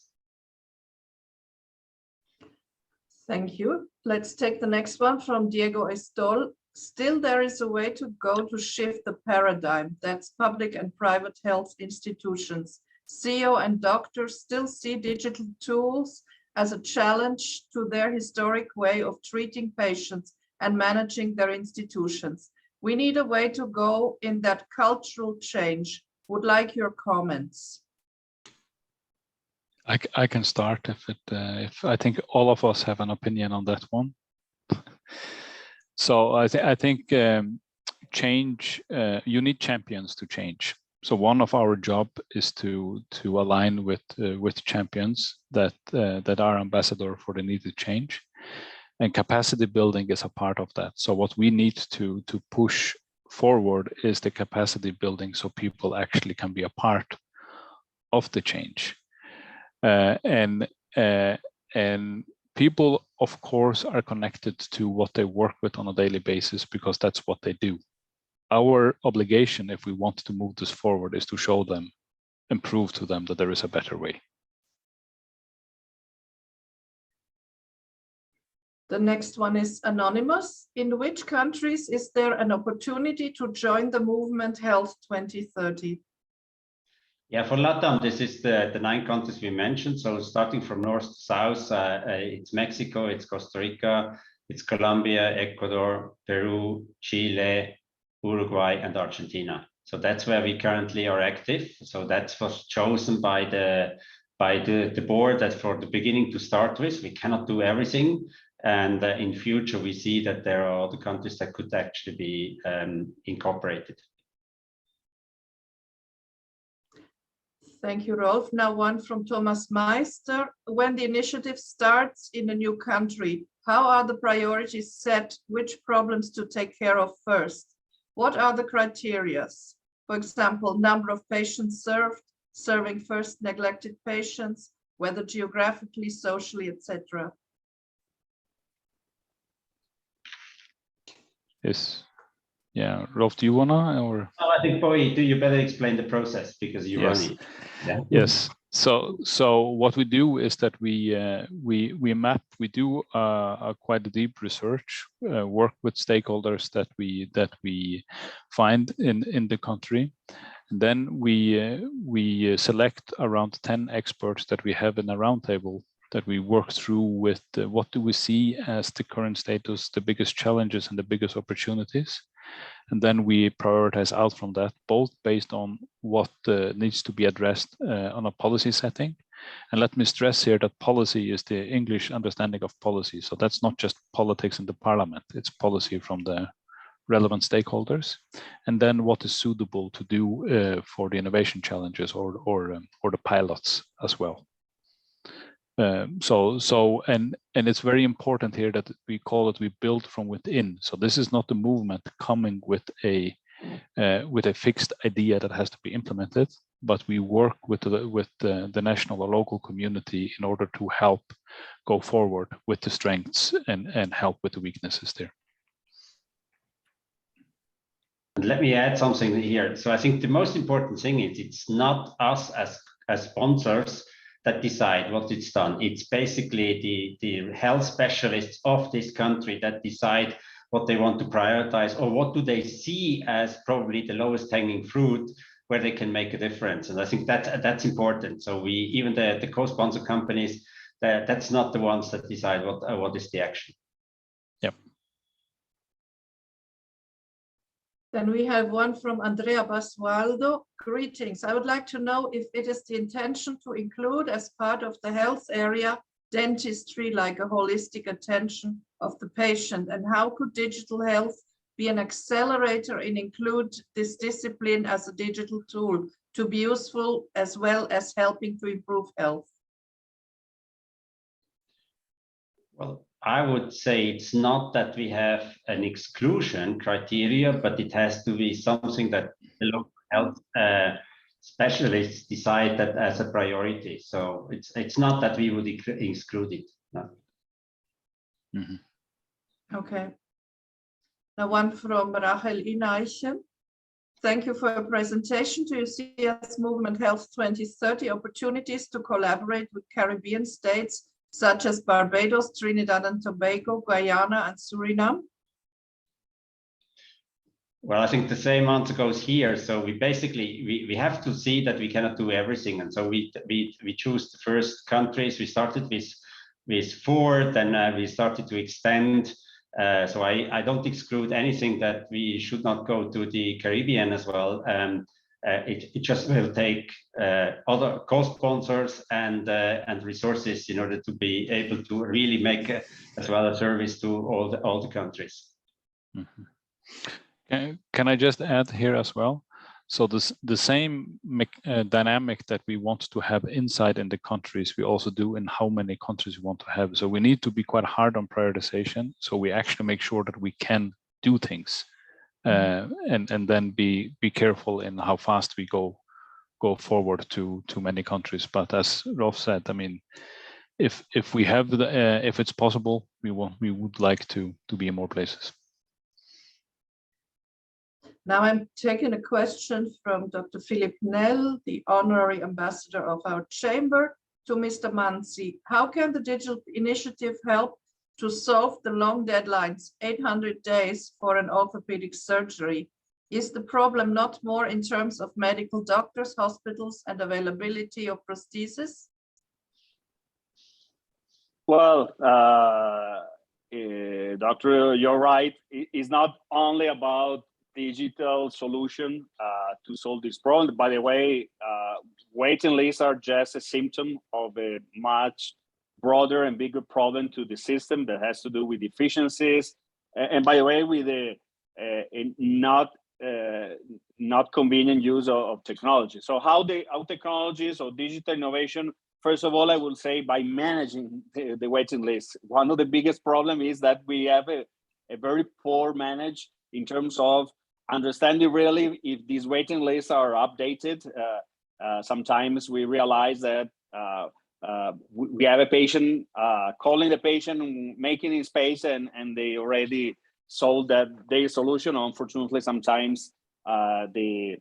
Speaker 1: Thank you. Let's take the next one from Diego Estol. Still, there is a way to go to shift the paradigm. That's public and private health institutions. CEO and doctors still see digital tools as a challenge to their historic way of treating patients and managing their institutions. We need a way to go in that cultural change. Would like your comments.
Speaker 6: I can start if I think all of us have an opinion on that one. So I think change, you need champions to change. So one of our job is to align with champions that are ambassador for the needed change, and capacity building is a part of that. So what we need to push forward is the capacity building, so people actually can be a part of the change, and people, of course, are connected to what they work with on a daily basis because that's what they do. Our obligation, if we want to move this forward, is to show them and prove to them that there is a better way.
Speaker 1: The next one is Anonymous. In which countries is there an opportunity to join the movement Health 2030?
Speaker 5: Yeah, for LATAM, this is the 9 countries we mentioned. So starting from north to south, it's Mexico, it's Costa Rica, it's Colombia, Ecuador, Peru, Chile, Uruguay, and Argentina. So that's where we currently are active. So that was chosen by the board that for the beginning to start with. We cannot do everything. And in future, we see that there are other countries that could actually be incorporated.
Speaker 1: Thank you, Rolf. Now one from Thomas Meister. When the initiative starts in a new country, how are the priorities set? Which problems to take care of first? What are the criteria? For example, number of patients served, serving first neglected patients, whether geographically, socially, etc.
Speaker 6: Yes. Yeah, Rolf, do you wanna or?
Speaker 5: Oh, I think Boy, you better explain the process because you run it. Yeah.
Speaker 6: Yes. So what we do is that we do quite a deep research, work with stakeholders that we find in the country, and then we select around 10 experts that we have in a roundtable that we work through with what do we see as the current status, the biggest challenges and the biggest opportunities. And then we prioritize out from that, both based on what needs to be addressed on a policy setting. And let me stress here that policy is the English understanding of policy. So that's not just politics in the parliament, it's policy from the relevant stakeholders. And then what is suitable to do for the innovation challenges or the pilots as well. And it's very important here that we call it, we build from within. So this is not the movement coming with a fixed idea that has to be implemented, but we work with the national or local community in order to help go forward with the strengths and help with the weaknesses there.
Speaker 5: And let me add something here. So I think the most important thing is it's not us as sponsors that decide what it's done. It's basically the health specialists of this country that decide what they want to prioritize, or what do they see as probably the lowest hanging fruit where they can make a difference. And I think that's important. So we, even the co-sponsor companies, that's not the ones that decide what is the action.
Speaker 6: Yep.
Speaker 1: Then we have one from Andrea Basualdo. Greetings. I would like to know if it is the intention to include as part of the health area dentistry, like a holistic attention of the patient, and how could digital health be an accelerator and include this discipline as a digital tool to be useful as well as helping to improve health?
Speaker 5: Well, I would say it's not that we have an exclusion criteria, but it has to be something that the local health specialists decide that as a priority. So it's not that we would exclude it. No.
Speaker 6: Mm-hmm.
Speaker 1: Okay. Now one from Rachel Inaichen. Thank you for your presentation. Do you see as Movement Health 2030 opportunities to collaborate with Caribbean states such as Barbados, Trinidad and Tobago, Guyana and Suriname?
Speaker 5: Well, I think the same answer goes here. So we basically, we have to see that we cannot do everything. And so we choose the first countries. We started with 4, then we started to extend. So I don't exclude anything that we should not go to the Caribbean as well. It just will take other co-sponsors and resources in order to be able to really make as well a service to all the countries.
Speaker 6: Mm-hmm. Can I just add here as well? So the same dynamic that we want to have inside in the countries, we also do in how many countries we want to have. So we need to be quite hard on prioritization. So we actually make sure that we can do things, and then be careful in how fast we go forward to many countries. But as Rolf said, I mean, if we have if it's possible, we would like to be in more places.
Speaker 1: Now I'm taking a question from Dr. Philip Nell, the honorary ambassador of our chamber, to Mr. Manzi. How can the digital initiative help to solve the long deadlines, 800 days for an orthopedic surgery? Is the problem not more in terms of medical doctors, hospitals, and availability of prosthesis?
Speaker 2: Well, Doctor, you're right. It's not only about digital solution to solve this problem. By the way, waiting lists are just a symptom of a much broader and bigger problem to the system that has to do with efficiencies. And by the way, with the not convenient use of technology. So how technologies or digital innovation, first of all, I will say by managing the waiting list. One of the biggest problems is that we have a very poor manage in terms of understanding really if these waiting lists are updated. Sometimes we realize that we have a patient calling the patient, making his space, and they already solved that their solution. Unfortunately, sometimes they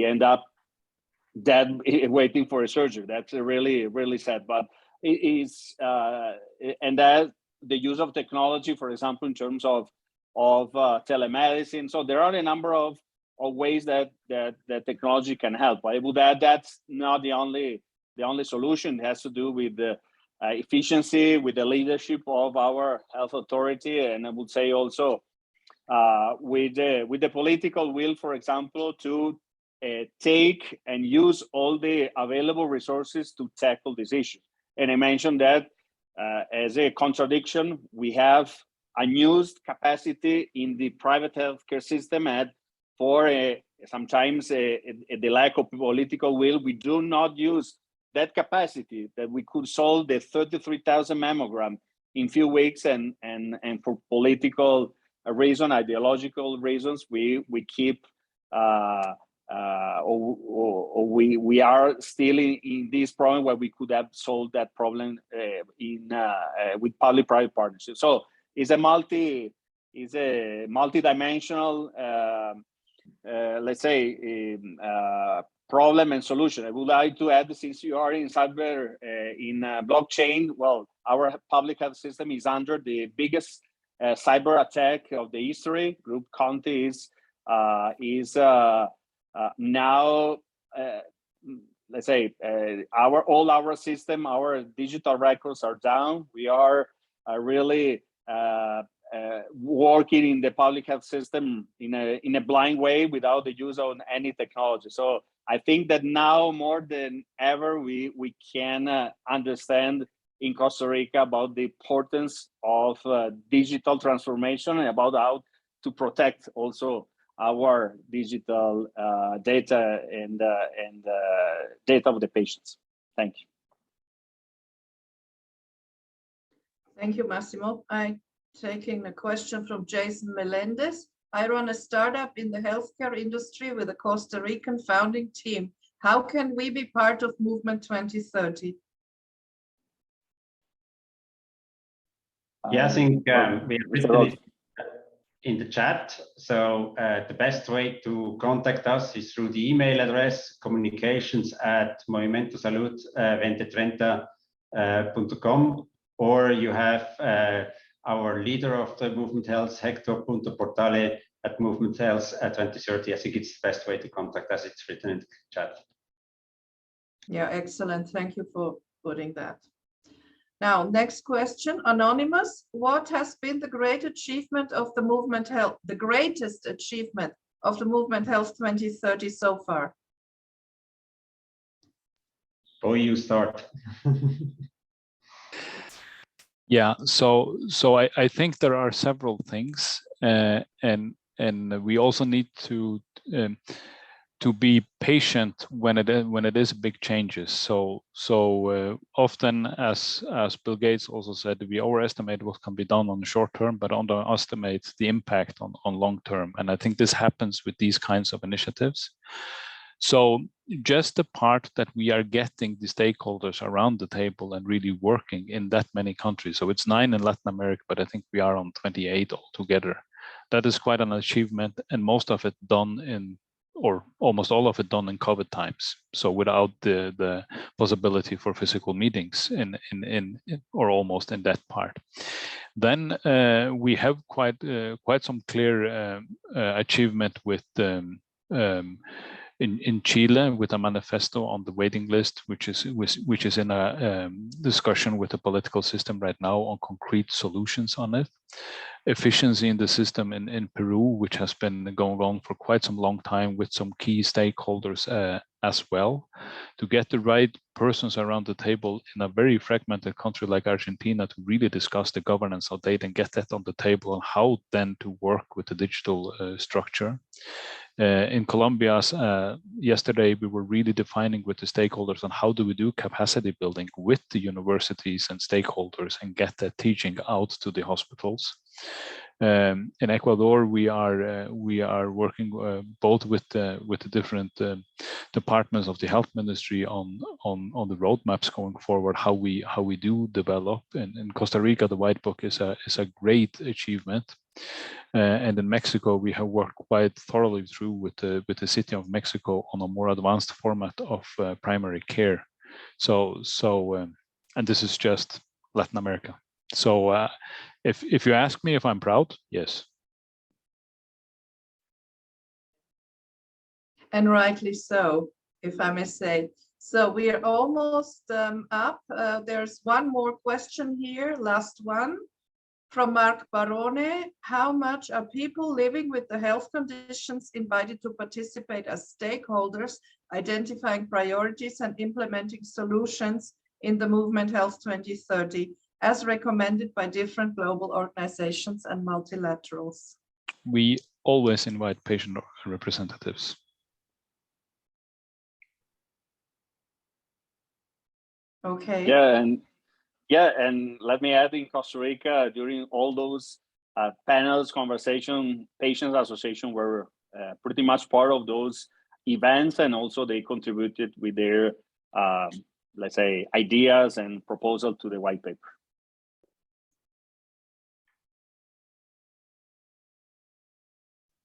Speaker 2: end up dead waiting for a surgery. That's really, really sad. But it is, and that the use of technology, for example, in terms of telemedicine. So there are a number of ways that technology can help. But that's not the only solution. It has to do with the efficiency, with the leadership of our health authority, and I would say also with the political will, for example, to take and use all the available resources to tackle this issue. And I mentioned that as a contradiction, we have unused capacity in the private healthcare system, and for sometimes the lack of political will, we do not use that capacity that we could solve the 33,000 mammogram in few weeks, and for political reason, ideological reasons, we keep we are still in this problem where we could have solved that problem with public-private partnership. So it's a a multidimensional, let's say, problem and solution. I would like to add, since you are in cyber, in blockchain, well, our public health system is under the biggest cyber attack of the history. Group Conti is now, let's say, all our system, our digital records are down. We are really working in the public health system in a blind way without the use of any technology. So I think that now more than ever, we can understand in Costa Rica about the importance of digital transformation and about how to protect also our digital data and data of the patients. Thank you.
Speaker 1: Thank you, Massimo. I'm taking a question from Jason Melendez. I run a startup in the healthcare industry with a Costa Rican founding team. How can we be part of Movement 2030?
Speaker 5: Yeah, I think we have written it in the chat. So the best way to contact us is through the email address communications@movimento2030.com, or you have our leader of the Movement Health, Hector.portale at Movement Health at 2030. I think it's the best way to contact us. It's written in the chat.
Speaker 1: Yeah, excellent. Thank you for putting that. Now, next question, anonymous. What has been the great achievement of the Movement Health, the greatest achievement of the Movement Health 2030 so far?
Speaker 5: Or you start.
Speaker 6: Yeah, so I think there are several things, and we also need to be patient when it is big changes. So often, as Bill Gates also said, we overestimate what can be done on the short term, but underestimate the impact on long term. And I think this happens with these kinds of initiatives. So just the part that we are getting the stakeholders around the table and really working in that many countries. So it's 9 in Latin America, but I think we are on 28 altogether. That is quite an achievement, and most of it done in, or almost all of it done in COVID times. So without the possibility for physical meetings in or almost in that part. Then we have quite some clear achievement with in Chile with a manifesto on the waiting list, which is in a discussion with the political system right now on concrete solutions on it. Efficiency in the system in Peru, which has been going on for quite some long time with some key stakeholders as well, to get the right persons around the table in a very fragmented country like Argentina to really discuss the governance of data and get that on the table and how then to work with the digital structure. In Colombia, yesterday, we were really defining with the stakeholders on how do we do capacity building with the universities and stakeholders and get that teaching out to the hospitals. In Ecuador, we are working both with the different departments of the health ministry on the roadmaps going forward, how we do develop. And in Costa Rica, the white book is a great achievement. And in Mexico, we have worked quite thoroughly through with the city of Mexico on a more advanced format of primary care. So and this is just Latin America. So if you ask me if I'm proud, yes.
Speaker 1: And rightly so, if I may say. So we are almost up. There's one more question here, last one. From Mark Barone, how much are people living with the health conditions invited to participate as stakeholders, identifying priorities and implementing solutions in the Movement Health 2030, as recommended by different global organizations and multilaterals?
Speaker 6: We always invite patient representatives.
Speaker 1: Okay.
Speaker 2: Yeah, and let me add, in Costa Rica, during all those panels, conversation, patients association were pretty much part of those events, and also they contributed with their, let's say, ideas and proposal to the white paper.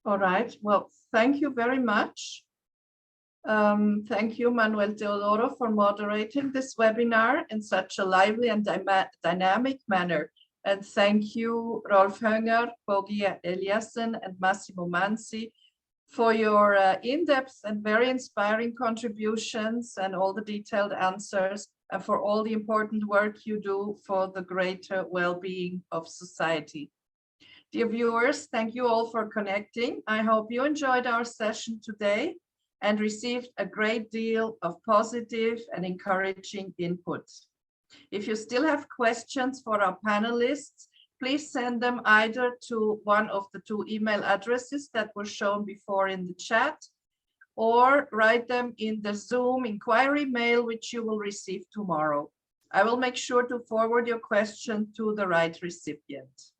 Speaker 1: All right. Well, thank you very much. Thank you, Manuel Teodoro, for moderating this webinar in such a lively and dynamic manner. And thank you, Rolf Hönger, Bogi Eliassen, and Massimo Manzi for your in-depth and very inspiring contributions and all the detailed answers, and for all the important work you do for the greater well-being of society. Dear viewers, thank you all for connecting. I hope you enjoyed our session today and received a great deal of positive and encouraging input. If you still have questions for our panelists, please send them either to one of the 2 email addresses that were shown before in the chat, or write them in the Zoom inquiry mail, which you will receive tomorrow. I will make sure to forward your question to the right recipient.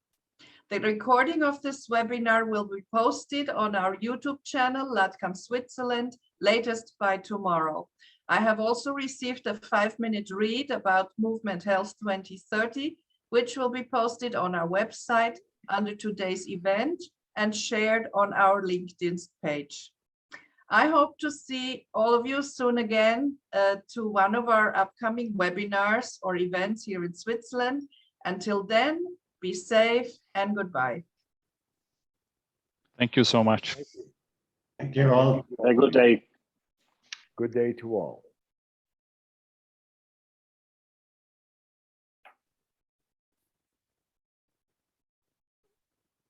Speaker 1: The recording of this webinar will be posted on our YouTube channel, LATCAM Switzerland, latest by tomorrow. I have also received a 5-minute read about Movement Health 2030, which will be posted on our website under today's event and shared on our LinkedIn page. I hope to see all of you soon again to one of our upcoming webinars or events here in Switzerland. Until then, be safe and goodbye.
Speaker 6: Thank you so much.
Speaker 5: Thank you all.
Speaker 2: Have a good day.
Speaker 3: Good day to all.